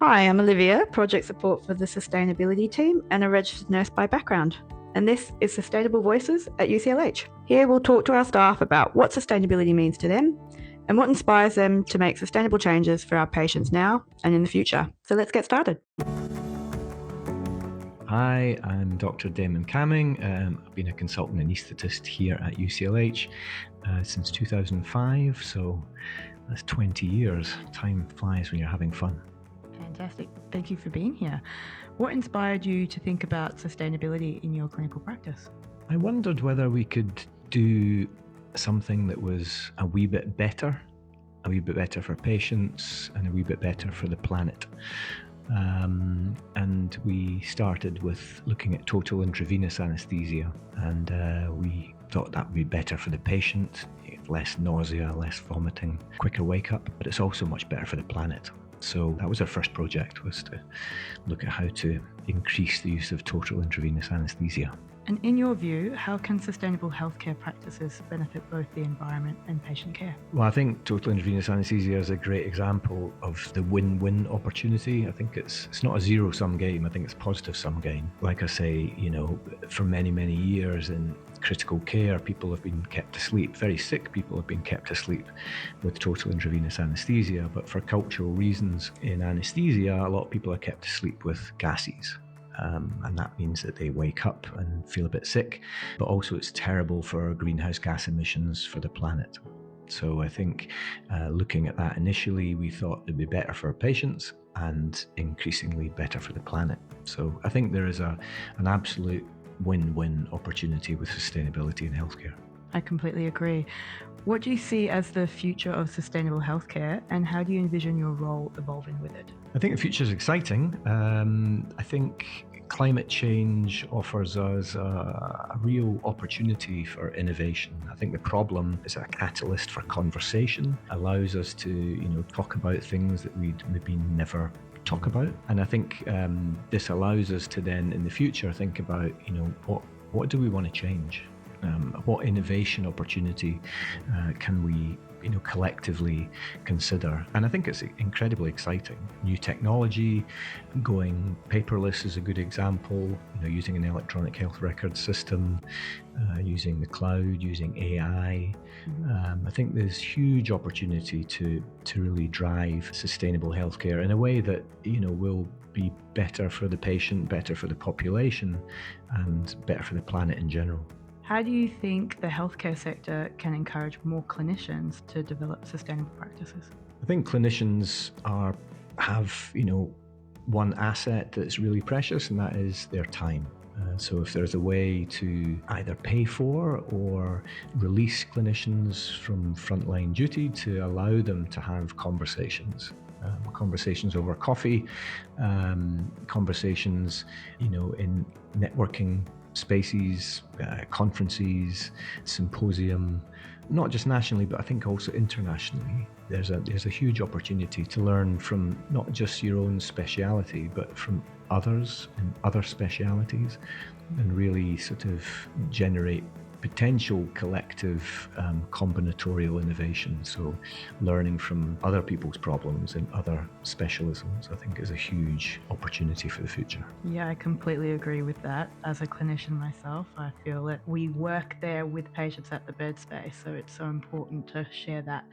Hi, I'm Olivia, Project Support for the Sustainability Team and a registered nurse by background. And this is Sustainable Voices at UCLH. Here we'll talk to our staff about what sustainability means to them and what inspires them to make sustainable changes for our patients now and in the future. So let's get started. Hi, I'm Dr. Damon Kamming. I've been a consultant anaesthetist here at UCLH since 2005, so that's 20 years. Time flies when you're having fun. Fantastic. Thank you for being here. What inspired you to think about sustainability in your clinical practice? I wondered whether we could do something that was a wee bit better for patients and a wee bit better for the planet. And we started with looking at total intravenous anaesthesia, and we thought that would be better for the patient, less nausea, less vomiting, quicker wake up, but it's also much better for the planet. So that was our first project, was to look at how to increase the use of total intravenous anaesthesia. And in your view, how can sustainable healthcare practices benefit both the environment and patient care? Well, I think total intravenous anaesthesia is a great example of the win-win opportunity. I think it's not a zero-sum game. I think it's positive-sum game. Like I say, for many, many years in critical care, people have been kept asleep. Very sick people have been kept asleep with total intravenous anaesthesia. But for cultural reasons in anaesthesia, a lot of people are kept asleep with gases. And that means that they wake up and feel a bit sick, but also it's terrible for greenhouse gas emissions for the planet. So I think looking at that initially, we thought it'd be better for patients and increasingly better for the planet. So I think there is an absolute win-win opportunity with sustainability in healthcare. I completely agree. What do you see as the future of sustainable healthcare, and how do you envision your role evolving with it? I think the future is exciting. I think climate change offers us a real opportunity for innovation. I think the problem is a catalyst for conversation, allows us to talk about things that we'd maybe never talk about. And I think this allows us to then in the future think about what do we want to change? What innovation opportunity can we collectively consider? And I think it's incredibly exciting. New technology, going paperless is a good example, using an electronic health record system, using the cloud, using AI. I think there's huge opportunity to really drive sustainable healthcare in a way that will be better for the patient, better for the population, and better for the planet in general. How do you think the healthcare sector can encourage more clinicians to develop sustainable practices? I think clinicians have one asset that's really precious, and that is their time. So if there's a way to either pay for or release clinicians from frontline duty to allow them to have conversations over coffee, conversations, in networking spaces, conferences, symposium, not just nationally, but I think also internationally. There's a huge opportunity to learn from not just your own speciality, but from others and other specialities, and really sort of generate potential collective combinatorial innovation. So learning from other people's problems and other specialisms, I think, is a huge opportunity for the future. Yeah, I completely agree with that. As a clinician myself, I feel that we work there with patients at the bed space, so it's so important to share that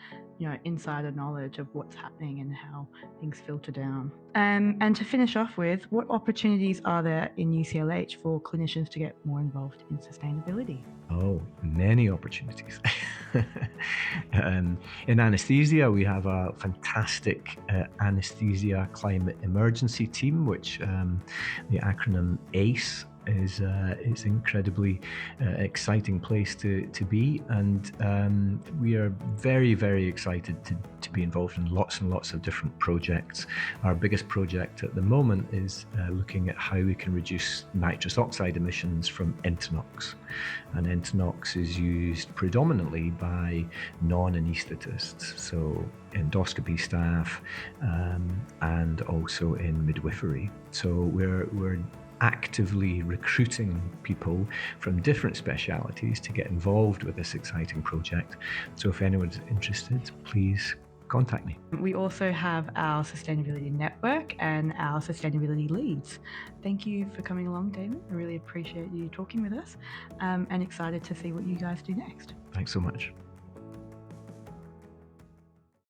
insider knowledge of what's happening and how things filter down. And to finish off with, what opportunities are there in UCLH for clinicians to get more involved in sustainability? Oh, many opportunities. In anaesthesia, we have a fantastic anaesthesia climate emergency team, which the acronym ACE is incredibly exciting place to be, and we are very, very excited to be involved in lots and lots of different projects. Our biggest project at the moment is looking at how we can reduce nitrous oxide emissions from Entonox, and Entonox is used predominantly by non-anaesthetists, so endoscopy staff, and also in midwifery. So we're actively recruiting people from different specialities to get involved with this exciting project. So if anyone's interested, please contact me. We also have our sustainability network and our sustainability leads. Thank you for coming along, Damon. I really appreciate you talking with us, and excited to see what you guys do next. Thanks so much.